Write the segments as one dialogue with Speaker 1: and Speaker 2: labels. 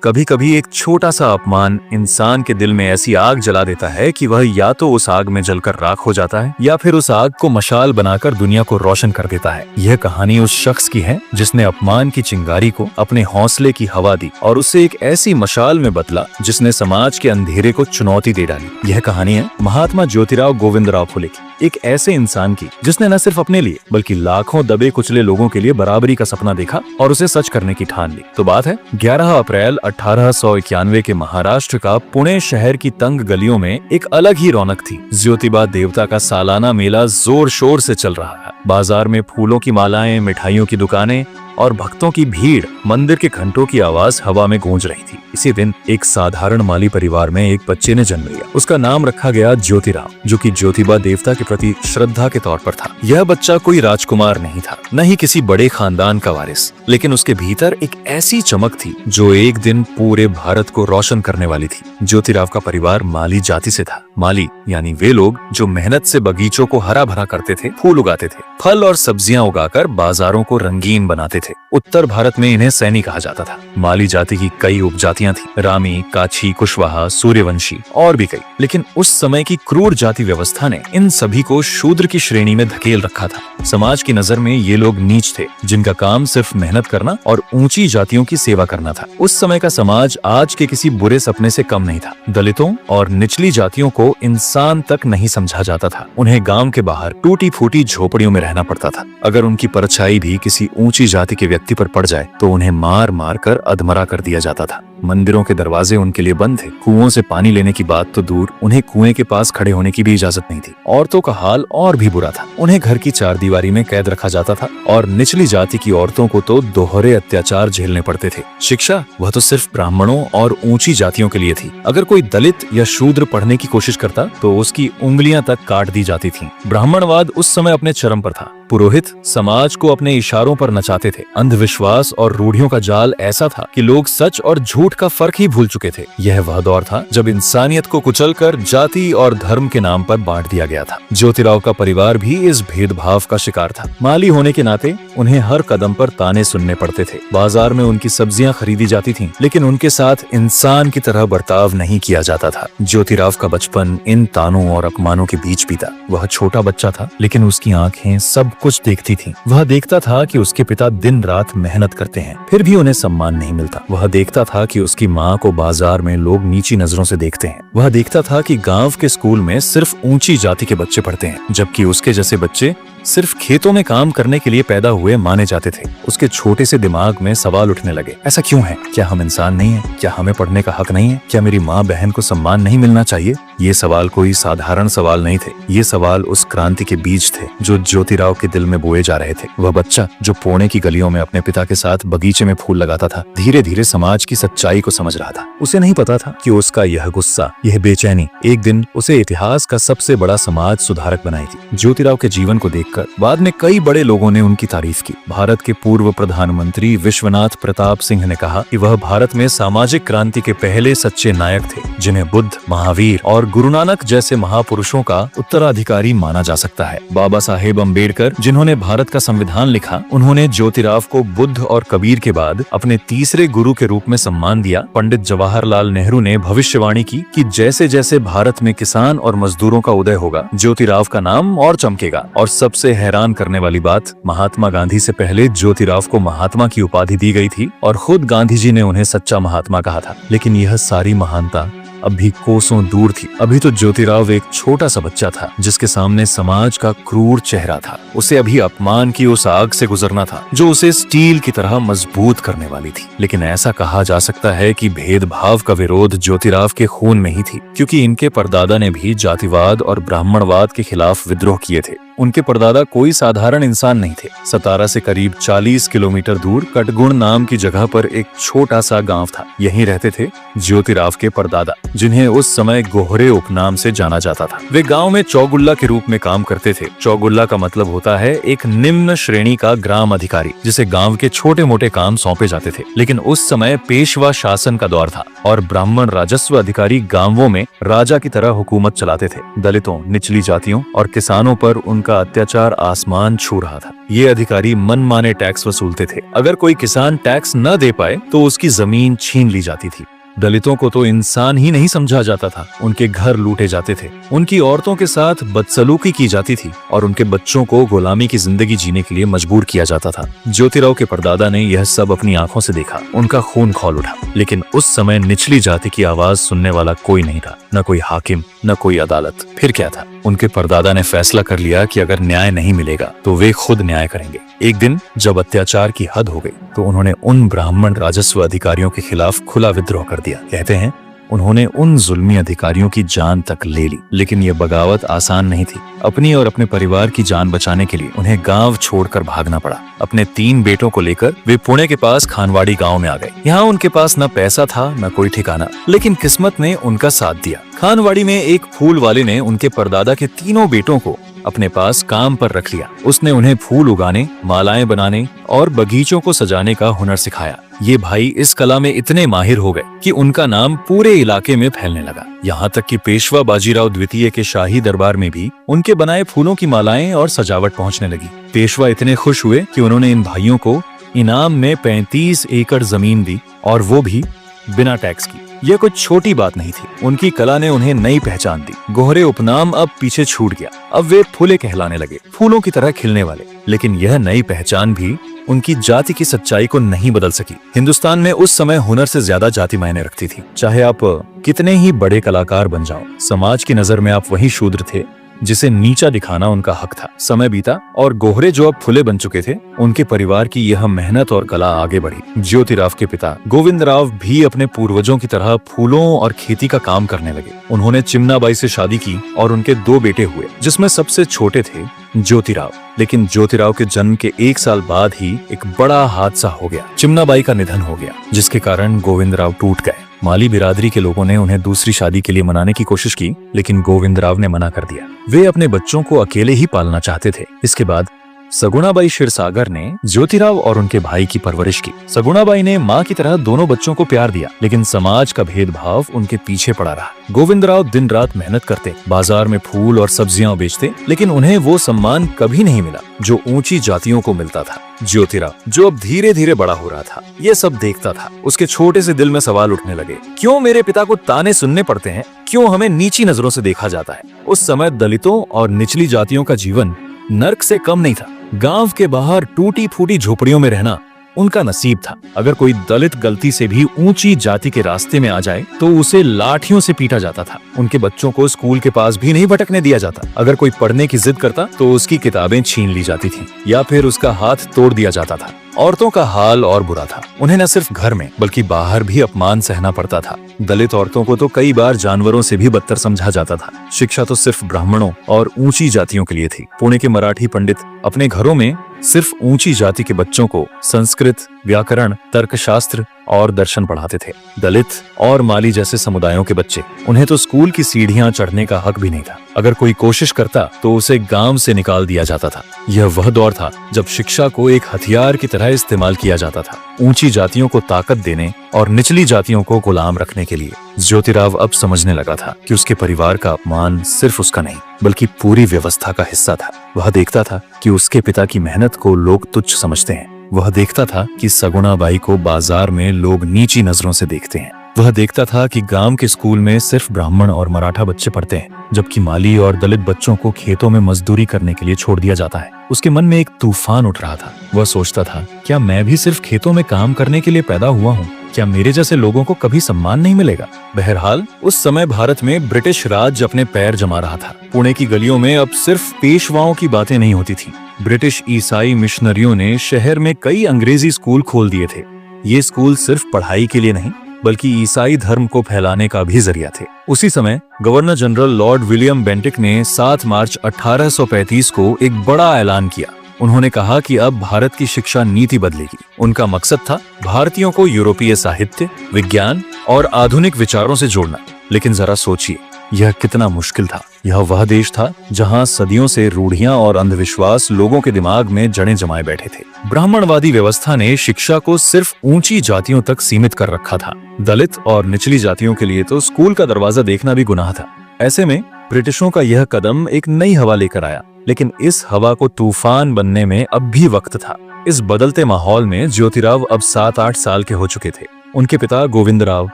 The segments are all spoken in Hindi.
Speaker 1: कभी कभी एक छोटा सा अपमान इंसान के दिल में ऐसी आग जला देता है कि वह या तो उस आग में जलकर राख हो जाता है या फिर उस आग को मशाल बनाकर दुनिया को रोशन कर देता है। यह कहानी उस शख्स की है जिसने अपमान की चिंगारी को अपने हौसले की हवा दी और उसे एक ऐसी मशाल में बदला जिसने समाज के अंधेरे को चुनौती दे डाली। यह कहानी है महात्मा ज्योतिराव गोविंदराव फुले की, एक ऐसे इंसान की जिसने न सिर्फ अपने लिए बल्कि लाखों दबे कुचले लोगों के लिए बराबरी का सपना देखा और उसे सच करने की ठान ली। तो बात है 11 अप्रैल 1891 के महाराष्ट्र का पुणे शहर की तंग गलियों में एक अलग ही रौनक थी। ज्योतिबा देवता का सालाना मेला जोर शोर से चल रहा है। बाजार में फूलों की मालाएं, मिठाइयों की दुकानें और भक्तों की भीड़, मंदिर के घंटों की आवाज हवा में गूंज रही थी। इसी दिन एक साधारण माली परिवार में एक बच्चे ने जन्म लिया। उसका नाम रखा गया ज्योतिराव, जो कि ज्योतिबा देवता के प्रति श्रद्धा के तौर पर था। यह बच्चा कोई राजकुमार नहीं था, न ही किसी बड़े खानदान का वारिस, लेकिन उसके भीतर एक ऐसी चमक थी जो एक दिन पूरे भारत को रोशन करने वाली थी। ज्योतिराव का परिवार माली जाति से था। माली यानी वे लोग जो मेहनत से बगीचों को हरा भरा करते थे, फूल उगाते थे, फल और सब्जियां उगाकर बाजारों को रंगीन बनाते थे। उत्तर भारत में इन्हें सैनी कहा जाता था। माली जाति की कई उपजातियां थी, रामी, काछी, कुशवाहा, सूर्यवंशी और भी कई। लेकिन उस समय की क्रूर जाति व्यवस्था ने इन सभी को शूद्र की श्रेणी में धकेल रखा था। समाज की नजर में ये लोग नीच थे, जिनका काम सिर्फ मेहनत करना और ऊंची जातियों की सेवा करना था। उस समय का समाज आज के किसी बुरे सपने से कम नहीं था। दलितों और निचली जातियों को इंसान तक नहीं समझा जाता था। उन्हें गांव के बाहर टूटी फूटी झोपड़ियों में रहना पड़ता था। अगर उनकी परछाई भी किसी ऊंची जाति के व्यक्ति पर पड़ जाए तो उन्हें मार मार कर अधमरा कर दिया जाता था। मंदिरों के दरवाजे उनके लिए बंद थे। कुओं से पानी लेने की बात तो दूर, उन्हें कुएं के पास खड़े होने की भी इजाजत नहीं थी। औरतों का हाल और भी बुरा था। उन्हें घर की चारदीवारी में कैद रखा जाता था और निचली जाति की औरतों को तो दोहरे अत्याचार झेलने पड़ते थे। शिक्षा वह तो सिर्फ ब्राह्मणों और ऊंची जातियों के लिए थी। अगर कोई दलित या शूद्र पढ़ने की कोशिश करता तो उसकी उंगलियां तक काट दी जाती थीं। ब्राह्मणवाद उस समय अपने चरम पर था। पुरोहित समाज को अपने इशारों पर नचाते थे। अंधविश्वास और रूढ़ियों का जाल ऐसा था कि लोग सच और झूठ का फर्क ही भूल चुके थे। यह वह दौर था जब इंसानियत को कुचलकर जाति और धर्म के नाम पर बांट दिया गया था। ज्योतिराव का परिवार भी इस भेदभाव का शिकार था। माली होने के नाते उन्हें हर कदम पर ताने सुनने पड़ते थे। बाजार में उनकी सब्जियां खरीदी जाती थीं, लेकिन उनके साथ इंसान की तरह बर्ताव नहीं किया जाता था। ज्योतिराव का बचपन इन तानों और अपमानों के बीच बीता। वह छोटा बच्चा था, लेकिन उसकी आंखें सब कुछ देखती थीं। वह देखता था कि उसके पिता दिन रात मेहनत करते हैं, फिर भी उन्हें सम्मान नहीं मिलता। वह देखता था कि उसकी माँ को बाजार में लोग नीची नजरों से देखते हैं। वह देखता था कि गांव के स्कूल में सिर्फ ऊंची जाति के बच्चे पढ़ते हैं, जबकि उसके जैसे बच्चे सिर्फ खेतों में काम करने के लिए पैदा हुए माने जाते थे। उसके छोटे से दिमाग में सवाल उठने लगे, ऐसा क्यों है? क्या हम इंसान नहीं हैं? क्या हमें पढ़ने का हक नहीं है? क्या मेरी माँ बहन को सम्मान नहीं मिलना चाहिए? ये सवाल कोई साधारण सवाल नहीं थे। ये सवाल उस क्रांति के बीज थे जो ज्योतिराव के दिल में बोए जा रहे थे। वह बच्चा जो पुणे की गलियों में अपने पिता के साथ बगीचे में फूल लगाता था, धीरे धीरे समाज की सच्चाई को समझ रहा था। उसे नहीं पता था कि उसका यह गुस्सा, यह बेचैनी एक दिन उसे इतिहास का सबसे बड़ा समाज सुधारक बनाएगी। ज्योतिराव के जीवन को देखकर बाद में कई बड़े लोगों ने उनकी तारीफ की। भारत के पूर्व प्रधानमंत्री विश्वनाथ प्रताप सिंह ने कहा कि वह भारत में सामाजिक क्रांति के पहले सच्चे नायक थे, जिन्हें बुद्ध, महावीर और गुरु नानक जैसे महापुरुषों का उत्तराधिकारी माना जा सकता है। बाबा साहेब अम्बेडकर, जिन्होंने भारत का संविधान लिखा, उन्होंने ज्योतिराव को बुद्ध और कबीर के बाद अपने तीसरे गुरु के रूप में सम्मान दिया। पंडित जवाहरलाल नेहरू ने भविष्यवाणी की कि जैसे जैसे भारत में किसान और मजदूरों का उदय होगा, ज्योतिराव का नाम और चमकेगा। और सबसे हैरान करने वाली बात, महात्मा गांधी से पहले ज्योतिराव को महात्मा की उपाधि दी गई थी और खुद गांधी जी ने उन्हें सच्चा महात्मा कहा था। लेकिन यह सारी महानता अब भी कोसों दूर थी। अभी तो ज्योतिराव एक छोटा सा बच्चा था जिसके सामने समाज का क्रूर चेहरा था। उसे अभी अपमान की उस आग से गुजरना था जो उसे स्टील की तरह मजबूत करने वाली थी। लेकिन ऐसा कहा जा सकता है कि भेदभाव का विरोध ज्योतिराव के खून में ही थी, क्योंकि इनके परदादा ने भी जातिवाद और ब्राह्मणवाद के खिलाफ विद्रोह किए थे। उनके परदादा कोई साधारण इंसान नहीं थे। सतारा से करीब 40 किलोमीटर दूर कटगुण नाम की जगह पर एक छोटा सा गांव था। यहीं रहते थे ज्योतिराव के परदादा, जिन्हें उस समय गोहरे उपनाम से जाना जाता था। वे गांव में चौगुल्ला के रूप में काम करते थे। चौगुल्ला का मतलब होता है एक निम्न श्रेणी का ग्राम अधिकारी, जिसे गांव के छोटे मोटे काम सौंपे जाते थे। लेकिन उस समय पेशवा शासन का दौर था और ब्राह्मण राजस्व अधिकारी गांवों में राजा की तरह हुकूमत चलाते थे। दलितों, निचली जातियों और किसानों पर उनका का अत्याचार आसमान छू रहा था। ये अधिकारी मनमाने टैक्स वसूलते थे। अगर कोई किसान टैक्स न दे पाए तो उसकी जमीन छीन ली जाती थी। दलितों को तो इंसान ही नहीं समझा जाता था। उनके घर लूटे जाते थे, उनकी औरतों के साथ बदसलूकी की जाती थी और उनके बच्चों को गुलामी की जिंदगी जीने के लिए मजबूर किया जाता था। ज्योतिराव के परदादा ने यह सब अपनी आंखों से देखा। उनका खून खौल उठा। लेकिन उस समय निचली जाति की आवाज सुनने वाला कोई नहीं था, न कोई हाकिम, न कोई अदालत। फिर क्या था? उनके परदादा ने फैसला कर लिया कि अगर न्याय नहीं मिलेगा तो वे खुद न्याय करेंगे। एक दिन जब अत्याचार की हद हो गई तो उन्होंने उन ब्राह्मण राजस्व अधिकारियों के खिलाफ खुला विद्रोह कर दिया। कहते हैं उन्होंने उन जुल्मी अधिकारियों की जान तक ले ली। लेकिन यह बगावत आसान नहीं थी। अपनी और अपने परिवार की जान बचाने के लिए उन्हें गांव छोड़कर भागना पड़ा। अपने 3 बेटों को लेकर वे पुणे के पास खानवाड़ी गांव में आ गए। यहाँ उनके पास न पैसा था न कोई ठिकाना, लेकिन किस्मत ने उनका साथ दिया। खानवाड़ी में एक फूल वाले ने उनके परदादा के 3 बेटों को अपने पास काम पर रख लिया। उसने उन्हें फूल उगाने, मालाएं बनाने और बगीचों को सजाने का हुनर सिखाया। ये भाई इस कला में इतने माहिर हो गए कि उनका नाम पूरे इलाके में फैलने लगा। यहाँ तक कि पेशवा बाजीराव द्वितीय के शाही दरबार में भी उनके बनाए फूलों की मालाएं और सजावट पहुँचने लगी। पेशवा इतने खुश हुए कि उन्होंने इन भाइयों को इनाम में 35 एकड़ जमीन दी, और वो भी बिना टैक्स की। यह कुछ छोटी बात नहीं थी। उनकी कला ने उन्हें नई पहचान दी। गोहरे उपनाम अब पीछे छूट गया। अब वे फूले कहलाने लगे, फूलों की तरह खिलने वाले। लेकिन यह नई पहचान भी उनकी जाति की सच्चाई को नहीं बदल सकी। हिंदुस्तान में उस समय हुनर से ज्यादा जाति मायने रखती थी। चाहे आप कितने ही बड़े कलाकार बन जाओ, समाज की नजर में आप वही शूद्र थे जिसे नीचा दिखाना उनका हक था। समय बीता और गोहरे जो अब फुले बन चुके थे, उनके परिवार की यह मेहनत और कला आगे बढ़ी। ज्योतिराव के पिता गोविंदराव भी अपने पूर्वजों की तरह फूलों और खेती का काम करने लगे। उन्होंने चिमनाबाई से शादी की और उनके 2 बेटे हुए, जिसमें सबसे छोटे थे ज्योतिराव। लेकिन ज्योतिराव के जन्म के 1 साल बाद ही एक बड़ा हादसा हो गया। चिमनाबाई का निधन हो गया, जिसके कारण गोविंदराव टूट गए। माली बिरादरी के लोगों ने उन्हें दूसरी शादी के लिए मनाने की कोशिश की, लेकिन गोविंदराव ने मना कर दिया। वे अपने बच्चों को अकेले ही पालना चाहते थे। इसके बाद सगुणाबाई क्षीरसागर ने ज्योतिराव और उनके भाई की परवरिश की। सगुणाबाई ने माँ की तरह दोनों बच्चों को प्यार दिया, लेकिन समाज का भेदभाव उनके पीछे पड़ा रहा। गोविंदराव दिन रात मेहनत करते, बाजार में फूल और सब्जियां बेचते, लेकिन उन्हें वो सम्मान कभी नहीं मिला जो ऊंची जातियों को मिलता था। ज्योतिराव, जो अब धीरे धीरे बड़ा हो रहा था, ये सब देखता था। उसके छोटे से दिल में सवाल उठने लगे, क्यों मेरे पिता को ताने सुनने पड़ते हैं? क्यों हमें नीची नजरों से देखा जाता है? उस समय दलितों और निचली जातियों का जीवन नर्क से कम नहीं था। गांव के बाहर टूटी फूटी झोपड़ियों में रहना उनका नसीब था। अगर कोई दलित गलती से भी ऊंची जाति के रास्ते में आ जाए तो उसे लाठियों से पीटा जाता था। उनके बच्चों को स्कूल के पास भी नहीं भटकने दिया जाता। अगर कोई पढ़ने की जिद करता तो उसकी किताबें छीन ली जाती थीं, या फिर उसका हाथ तोड़ दिया जाता था। औरतों का हाल और बुरा था। उन्हें न सिर्फ घर में बल्कि बाहर भी अपमान सहना पड़ता था। दलित औरतों को तो कई बार जानवरों से भी बदतर समझा जाता था। शिक्षा तो सिर्फ ब्राह्मणों और ऊंची जातियों के लिए थी। पुणे के मराठी पंडित अपने घरों में सिर्फ ऊंची जाति के बच्चों को संस्कृत, व्याकरण, तर्कशास्त्र और दर्शन पढ़ाते थे। दलित और माली जैसे समुदायों के बच्चे, उन्हें तो स्कूल की सीढ़ियां चढ़ने का हक भी नहीं था। अगर कोई कोशिश करता तो उसे गांव से निकाल दिया जाता था। यह वह दौर था जब शिक्षा को एक हथियार की तरह इस्तेमाल किया जाता था, ऊंची जातियों को ताकत देने और निचली जातियों को गुलाम रखने के लिए। ज्योतिराव अब समझने लगा था कि उसके परिवार का अपमान सिर्फ उसका नहीं बल्कि पूरी व्यवस्था का हिस्सा था। वह देखता था कि उसके पिता की मेहनत को लोग तुच्छ समझते हैं। वह देखता था कि सगुणाबाई को बाजार में लोग नीची नजरों से देखते हैं। वह देखता था कि गांव के स्कूल में सिर्फ ब्राह्मण और मराठा बच्चे पढ़ते हैं, जबकि माली और दलित बच्चों को खेतों में मजदूरी करने के लिए छोड़ दिया जाता है। उसके मन में एक तूफान उठ रहा था। वह सोचता था, क्या मैं भी सिर्फ खेतों में काम करने के लिए पैदा हुआ हूँ? क्या मेरे जैसे लोगों को कभी सम्मान नहीं मिलेगा? बहरहाल उस समय भारत में ब्रिटिश राज अपने पैर जमा रहा था। पुणे की गलियों में अब सिर्फ पेशवाओं की बातें नहीं होती थी। ब्रिटिश ईसाई मिशनरियों ने शहर में कई अंग्रेजी स्कूल खोल दिए थे। ये स्कूल सिर्फ पढ़ाई के लिए नहीं बल्कि ईसाई धर्म को फैलाने का भी जरिया थे। उसी समय governor general Lord William Bentinck ने 7 मार्च 1835 को एक बड़ा ऐलान किया। उन्होंने कहा कि अब भारत की शिक्षा नीति बदलेगी। उनका मकसद था भारतीयों को यूरोपीय साहित्य, विज्ञान और आधुनिक विचारों से जोड़ना। लेकिन जरा सोचिए, यह कितना मुश्किल था। यह वह देश था जहां सदियों से रूढ़ियां और अंधविश्वास लोगों के दिमाग में जड़ें जमाए बैठे थे। ब्राह्मणवादी व्यवस्था ने शिक्षा को सिर्फ ऊंची जातियों तक सीमित कर रखा था। दलित और निचली जातियों के लिए तो स्कूल का दरवाजा देखना भी गुनाह था। ऐसे में ब्रिटिशों का यह कदम एक नई हवा लेकर आया। लेकिन इस हवा को तूफान बनने में अब भी वक्त था। इस बदलते माहौल में ज्योतिराव अब 7-8 साल के हो चुके थे। उनके पिता गोविंदराव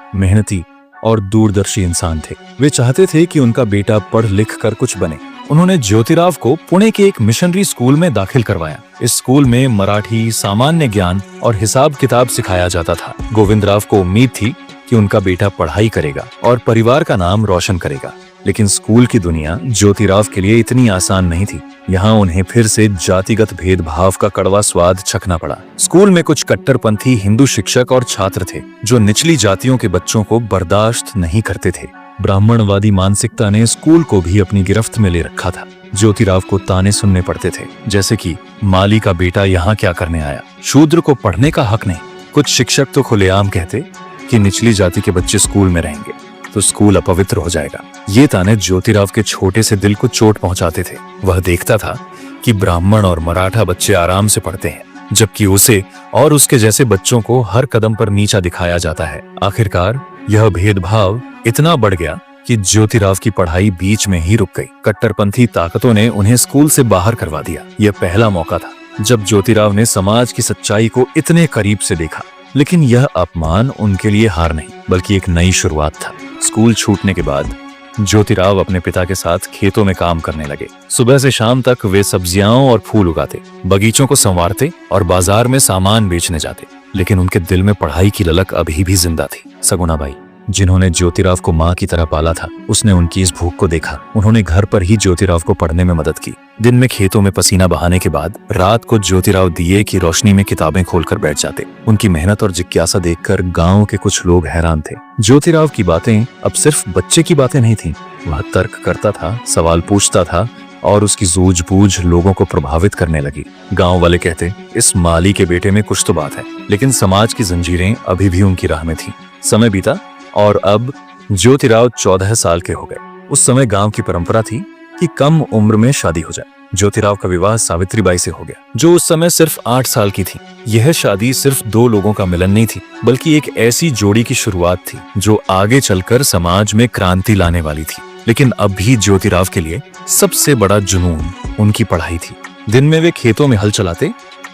Speaker 1: मेहनती और दूरदर्शी इंसान थे। वे चाहते थे कि उनका बेटा पढ़ लिख कर कुछ बने। उन्होंने ज्योतिराव को पुणे के एक मिशनरी स्कूल में दाखिल करवाया। इस स्कूल में मराठी, सामान्य ज्ञान और हिसाब किताब सिखाया जाता था। गोविंदराव को उम्मीद थी कि उनका बेटा पढ़ाई करेगा और परिवार का नाम रोशन करेगा। लेकिन स्कूल की दुनिया ज्योतिराव के लिए इतनी आसान नहीं थी। यहाँ उन्हें फिर से जातिगत भेदभाव का कड़वा स्वाद चखना पड़ा। स्कूल में कुछ कट्टरपंथी हिंदू शिक्षक और छात्र थे जो निचली जातियों के बच्चों को बर्दाश्त नहीं करते थे। ब्राह्मणवादी मानसिकता ने स्कूल को भी अपनी गिरफ्त में ले रखा था। ज्योतिराव को ताने सुनने पड़ते थे, जैसे कि माली का बेटा यहाँ क्या करने आया, शूद्र को पढ़ने का हक नहीं। कुछ शिक्षक तो खुलेआम कहते कि निचली जाति के बच्चे स्कूल में रहेंगे तो स्कूल अपवित्र हो जाएगा। ये ताने ज्योतिराव के छोटे से दिल को चोट पहुंचाते थे। वह देखता था कि ब्राह्मण और मराठा बच्चे आराम से पढ़ते हैं, जबकि उसे और उसके जैसे बच्चों को हर कदम पर नीचा दिखाया जाता है। आखिरकार यह भेदभाव इतना बढ़ गया कि ज्योतिराव की पढ़ाई बीच में ही रुक गई। कट्टरपंथी ताकतों ने उन्हें स्कूल से बाहर करवा दिया। यह पहला मौका था जब ज्योतिराव ने समाज की सच्चाई को इतने करीब से देखा। लेकिन यह अपमान उनके लिए हार नहीं, बल्कि एक नई शुरुआत था। स्कूल छूटने के बाद ज्योतिराव अपने पिता के साथ खेतों में काम करने लगे। सुबह से शाम तक वे सब्जियां और फूल उगाते, बगीचों को संवारते और बाजार में सामान बेचने जाते। लेकिन उनके दिल में पढ़ाई की ललक अभी भी जिंदा थी। सगुना बाई, जिन्होंने ज्योतिराव को माँ की तरह पाला था, उसने उनकी इस भूख को देखा। उन्होंने घर पर ही ज्योतिराव को पढ़ने में मदद की। दिन में खेतों में पसीना बहाने के बाद रात को ज्योतिराव दिए की रोशनी में किताबें खोलकर बैठ जाते। उनकी मेहनत और जिज्ञासा देखकर गांव के कुछ लोग हैरान थे। ज्योतिराव की बातें अब सिर्फ बच्चे की बातें नहीं थीं। वह तर्क करता था, सवाल पूछता था और उसकी सूझबूझ लोगों को प्रभावित करने लगी। गांव वाले कहते, इस माली के बेटे में कुछ तो बात है। लेकिन समाज की जंजीरें अभी भी उनकी राह में थीं। समय बीता और अब ज्योतिराव 14 साल के हो गए। उस समय गांव की परंपरा थी कि कम उम्र में शादी हो जाए। ज्योतिराव का विवाह सावित्रीबाई से हो गया, जो उस समय सिर्फ 8 साल की थी। यह शादी सिर्फ 2 लोगों का मिलन नहीं थी, बल्कि एक ऐसी जोड़ी की शुरुआत थी जो आगे चलकर समाज में क्रांति लाने वाली थी। लेकिन अब भी ज्योतिराव के लिए सबसे बड़ा जुनून उनकी पढ़ाई थी। दिन में वे खेतों में हल चलाते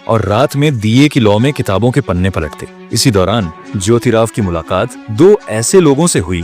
Speaker 1: और रात में दिए की लौ में किताबों के पन्ने पलटते। इसी दौरान ज्योतिराव की मुलाकात 2 ऐसे लोगों से हुई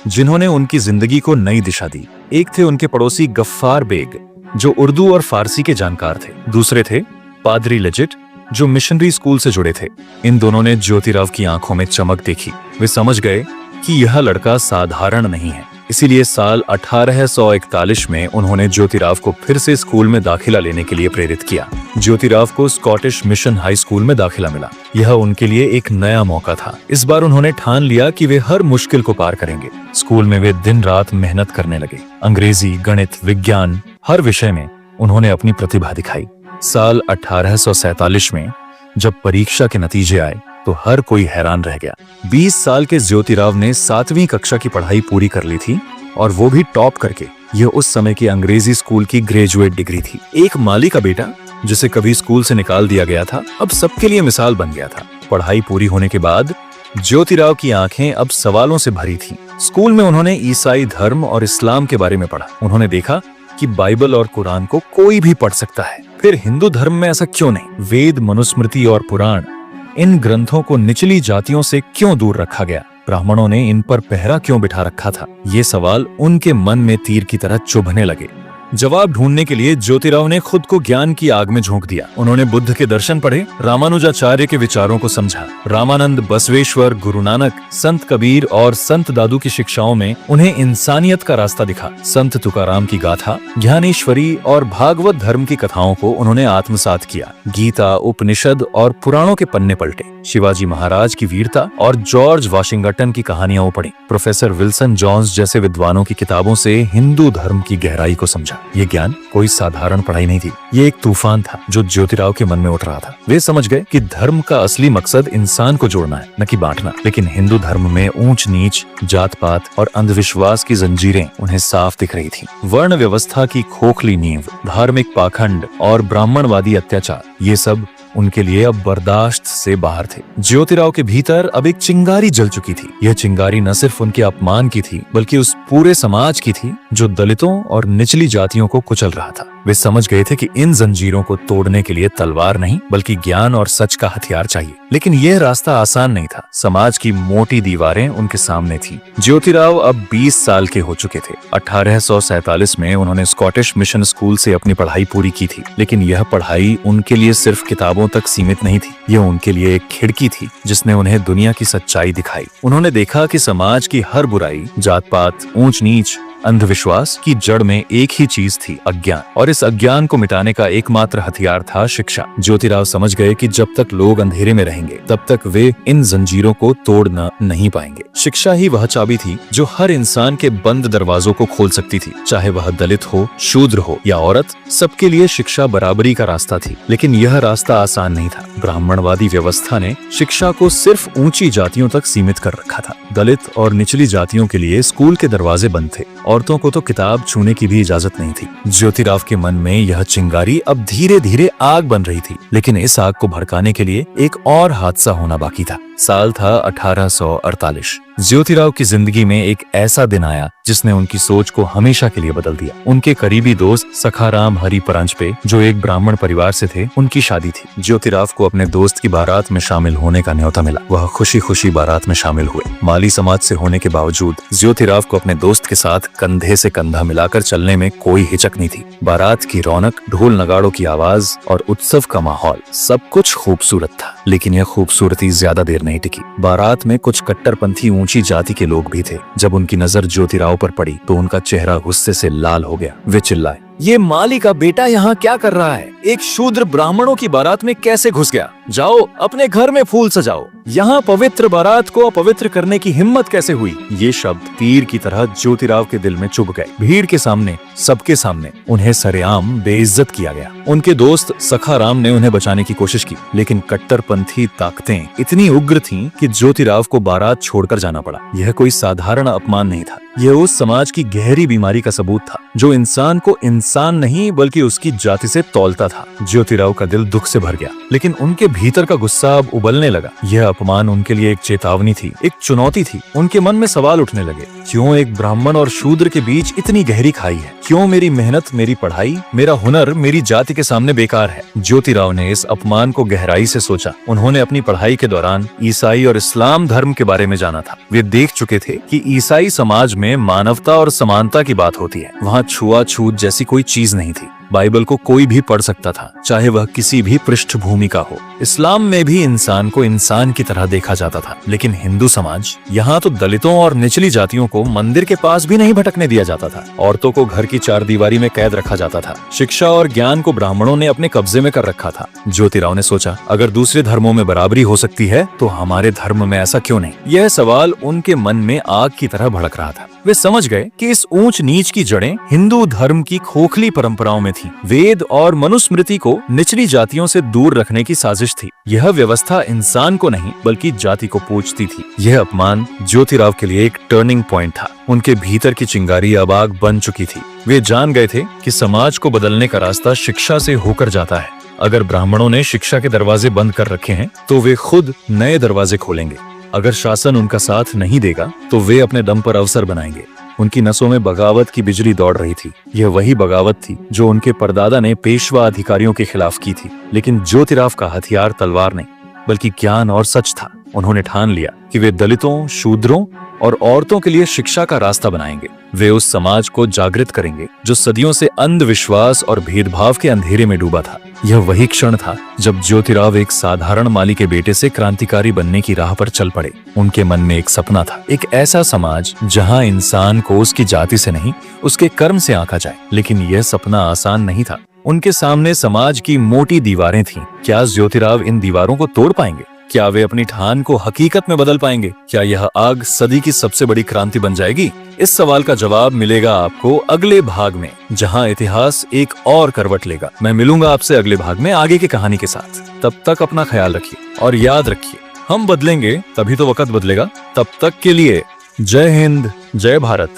Speaker 1: जिन्होंने उनकी जिंदगी को नई दिशा दी। एक थे उनके पड़ोसी गफ्फार बेग, जो उर्दू और फारसी के जानकार थे। दूसरे थे पादरी लेजिट, जो मिशनरी स्कूल से जुड़े थे। इन दोनों ने ज्योतिराव की आंखों में चमक देखी। वे समझ गए कि यह लड़का साधारण नहीं है। इसीलिए साल 1841 में उन्होंने ज्योतिराव को फिर से स्कूल में दाखिला लेने के लिए प्रेरित किया। ज्योतिराव को स्कॉटिश मिशन हाई स्कूल में दाखिला मिला। यह उनके लिए एक नया मौका था। इस बार उन्होंने ठान लिया कि वे हर मुश्किल को पार करेंगे। स्कूल में वे दिन रात मेहनत करने लगे। अंग्रेजी, गणित, विज्ञान, हर विषय में उन्होंने अपनी प्रतिभा दिखाई। साल 1847 में जब परीक्षा के नतीजे आए तो हर कोई हैरान रह गया। 20 साल के ज्योतिराव ने 7वीं कक्षा की पढ़ाई पूरी कर ली थी, और वो भी टॉप करके। यह उस समय की अंग्रेजी स्कूल की ग्रेजुएट डिग्री थी। एक माली का बेटा जिसे कभी स्कूल से निकाल दिया गया था, अब सबके लिए मिसाल बन गया था। पढ़ाई पूरी होने के बाद ज्योतिराव की आंखें अब सवालों से भरी थीं। स्कूल में उन्होंने ईसाई धर्म और इस्लाम के बारे में पढ़ा। उन्होंने देखा कि बाइबल और कुरान को कोई भी पढ़ सकता है। फिर हिंदू धर्म में ऐसा क्यों नहीं? वेद, मनुस्मृति और पुराण, इन ग्रंथों को निचली जातियों से क्यों दूर रखा गया? ब्राह्मणों ने इन पर पहरा क्यों बिठा रखा था? ये सवाल उनके मन में तीर की तरह चुभने लगे। जवाब ढूंढने के लिए ज्योतिराव ने खुद को ज्ञान की आग में झोंक दिया। उन्होंने बुद्ध के दर्शन पढ़े, रामानुजाचार्य के विचारों को समझा। रामानंद, बसवेश्वर, गुरु नानक, संत कबीर और संत दादू की शिक्षाओं में उन्हें इंसानियत का रास्ता दिखा। संत तुकाराम की गाथा, ज्ञानेश्वरी और भागवत धर्म की कथाओं को उन्होंने आत्मसात किया। गीता, उपनिषद और पुराणों के पन्ने पलटे। शिवाजी महाराज की वीरता और जॉर्ज वाशिंगटन की कहानियां पढ़ी। प्रोफेसर विल्सन जॉन्स जैसे विद्वानों की किताबों से हिंदू धर्म की गहराई को समझा। ये ज्ञान कोई साधारण पढ़ाई नहीं थी। ये एक तूफान था जो ज्योतिराव के मन में उठ रहा था। वे समझ गए कि धर्म का असली मकसद इंसान को जोड़ना है, न कि बांटना। लेकिन हिंदू धर्म में ऊंच नीच, जात पात और अंधविश्वास की जंजीरें उन्हें साफ दिख रही थी। वर्ण व्यवस्था की खोखली नींव, धार्मिक पाखंड और ब्राह्मणवादी अत्याचार, ये सब उनके लिए अब बर्दाश्त से बाहर थे। ज्योतिराव के भीतर अब एक चिंगारी जल चुकी थी। यह चिंगारी न सिर्फ उनके अपमान की थी, बल्कि उस पूरे समाज की थी जो दलितों और निचली जातियों को कुचल रहा था। वे समझ गए थे कि इन जंजीरों को तोड़ने के लिए तलवार नहीं बल्कि ज्ञान और सच का हथियार चाहिए। लेकिन यह रास्ता आसान नहीं था। समाज की मोटी दीवारें उनके सामने थी। ज्योतिराव अब 20 साल के हो चुके थे। 1847 में उन्होंने स्कॉटिश मिशन स्कूल से अपनी पढ़ाई पूरी की थी। लेकिन यह पढ़ाई उनके लिए सिर्फ किताबों तक सीमित नहीं थी। यह उनके लिए एक खिड़की थी जिसने उन्हें दुनिया की सच्चाई दिखाई। उन्होंने देखा कि समाज की हर बुराई, जात पात, ऊंच नीच, अंधविश्वास की जड़ में एक ही चीज थी, अज्ञान। और इस अज्ञान को मिटाने का एकमात्र हथियार था शिक्षा। ज्योतिराव समझ गए कि जब तक लोग अंधेरे में रहेंगे तब तक वे इन जंजीरों को तोड़ना नहीं पाएंगे। शिक्षा ही वह चाबी थी जो हर इंसान के बंद दरवाजों को खोल सकती थी। चाहे वह दलित हो, शूद्र हो या औरत, सबके लिए शिक्षा बराबरी का रास्ता थी। लेकिन यह रास्ता आसान नहीं था। ब्राह्मणवादी व्यवस्था ने शिक्षा को सिर्फ ऊंची जातियों तक सीमित कर रखा था। दलित और निचली जातियों के लिए स्कूल के दरवाजे बंद थे। औरतों को तो किताब छूने की भी इजाजत नहीं थी। ज्योतिराव के मन में यह चिंगारी अब धीरे धीरे आग बन रही थी। लेकिन इस आग को भड़काने के लिए एक और हादसा होना बाकी था। साल था 1848। ज्योतिराव की जिंदगी में एक ऐसा दिन आया जिसने उनकी सोच को हमेशा के लिए बदल दिया। उनके करीबी दोस्त सखाराम हरि परांजपे, जो एक ब्राह्मण परिवार से थे, उनकी शादी थी। ज्योतिराव को अपने दोस्त की बारात में शामिल होने का न्योता मिला। वह खुशी खुशी बारात में शामिल हुए। माली समाज से होने के बावजूद ज्योतिराव को अपने दोस्त के साथ कंधे से कंधा मिलाकर चलने में कोई हिचक नहीं थी। बारात की रौनक, ढोल नगाड़ों की आवाज और उत्सव का माहौल, सब कुछ खूबसूरत था। लेकिन यह खूबसूरती ज्यादा देर नहीं टिकी। बारात में कुछ कट्टरपंथी ऊंची जाति के लोग भी थे। जब उनकी नजर ज्योतिराव पर पड़ी तो उनका चेहरा गुस्से से लाल हो गया। वे चिल्लाए, ये माली का बेटा यहाँ क्या कर रहा है? एक शूद्र ब्राह्मणों की बारात में कैसे घुस गया? जाओ अपने घर में फूल सजाओ। यहाँ पवित्र बारात को अपवित्र करने की हिम्मत कैसे हुई? ये शब्द तीर की तरह ज्योतिराव के दिल में चुभ गए। भीड़ के सामने, सबके सामने उन्हें सरेआम बेइज्जत किया गया। उनके दोस्त सखाराम ने उन्हें बचाने की कोशिश की, लेकिन कट्टरपंथी ताकतें इतनी उग्र थीं कि ज्योतिराव को बारात छोड़कर जाना पड़ा। यह कोई साधारण अपमान नहीं था। यह उस समाज की गहरी बीमारी का सबूत था जो इंसान को इंसान नहीं बल्कि उसकी जाति से तौलता था। ज्योतिराव का दिल दुख से भर गया, लेकिन उनके भीतर का गुस्सा अब उबलने लगा। यह अपमान उनके लिए एक चेतावनी थी, एक चुनौती थी। उनके मन में सवाल उठने लगे, क्यों एक ब्राह्मण और शूद्र के बीच इतनी गहरी खाई है? क्यों मेरी मेहनत, मेरी पढ़ाई, मेरा हुनर मेरी जाति के सामने बेकार है? ज्योतिराव ने इस अपमान को गहराई से सोचा। उन्होंने अपनी पढ़ाई के दौरान ईसाई और इस्लाम धर्म के बारे में जाना था। वे देख चुके थे कि ईसाई समाज में मानवता और समानता की बात होती है। वहाँ छुआछूत जैसी कोई चीज नहीं थी। बाइबल को कोई भी पढ़ सकता था, चाहे वह किसी भी पृष्ठभूमि का हो। इस्लाम में भी इंसान को इंसान की तरह देखा जाता था। लेकिन हिंदू समाज, यहाँ तो दलितों और निचली जातियों को मंदिर के पास भी नहीं भटकने दिया जाता था। औरतों को घर की चारदीवारी में कैद रखा जाता था। शिक्षा और ज्ञान को ब्राह्मणों ने अपने कब्जे में कर रखा था। ज्योतिराव ने सोचा, अगर दूसरे धर्मों में बराबरी हो सकती है तो हमारे धर्म में ऐसा क्यों नहीं? यह सवाल उनके मन में आग की तरह भड़क रहा था। वे समझ गए कि इस ऊंच नीच की जड़ें हिंदू धर्म की खोखली परंपराओं में थी। वेद और मनुस्मृति को निचली जातियों से दूर रखने की साजिश थी। यह व्यवस्था इंसान को नहीं बल्कि जाति को पूजती थी। यह अपमान ज्योतिराव के लिए एक टर्निंग पॉइंट था। उनके भीतर की चिंगारी अब आग बन चुकी थी। वे जान गए थे कि समाज को बदलने का रास्ता शिक्षा से होकर जाता है। अगर ब्राह्मणों ने शिक्षा के दरवाजे बंद कर रखे हैं तो वे खुद नए दरवाजे खोलेंगे। अगर शासन उनका साथ नहीं देगा तो वे अपने दम पर अवसर बनाएंगे। उनकी नसों में बगावत की बिजली दौड़ रही थी। यह वही बगावत थी जो उनके परदादा ने पेशवा अधिकारियों के खिलाफ की थी। लेकिन ज्योतिराव का हथियार तलवार नहीं बल्कि ज्ञान और सच था। उन्होंने ठान लिया कि वे दलितों, शूद्रों और औरतों के लिए शिक्षा का रास्ता बनाएंगे। वे उस समाज को जागृत करेंगे जो सदियों से अंधविश्वास और भेदभाव के अंधेरे में डूबा था। यह वही क्षण था जब ज्योतिराव एक साधारण माली के बेटे से क्रांतिकारी बनने की राह पर चल पड़े। उनके मन में एक सपना था, एक ऐसा समाज जहां इंसान को उसकी जाति से नहीं उसके कर्म से आंका जाए। लेकिन यह सपना आसान नहीं था। उनके सामने समाज की मोटी दीवारें थीं। क्या ज्योतिराव इन दीवारों को तोड़ पाएंगे? क्या वे अपनी ठान को हकीकत में बदल पाएंगे? क्या यह आग सदी की सबसे बड़ी क्रांति बन जाएगी? इस सवाल का जवाब मिलेगा आपको अगले भाग में, जहां इतिहास एक और करवट लेगा। मैं मिलूंगा आपसे अगले भाग में आगे की कहानी के साथ। तब तक अपना ख्याल रखिए और याद रखिए, हम बदलेंगे तभी तो वक्त बदलेगा। तब तक के लिए जय हिंद, जय भारत।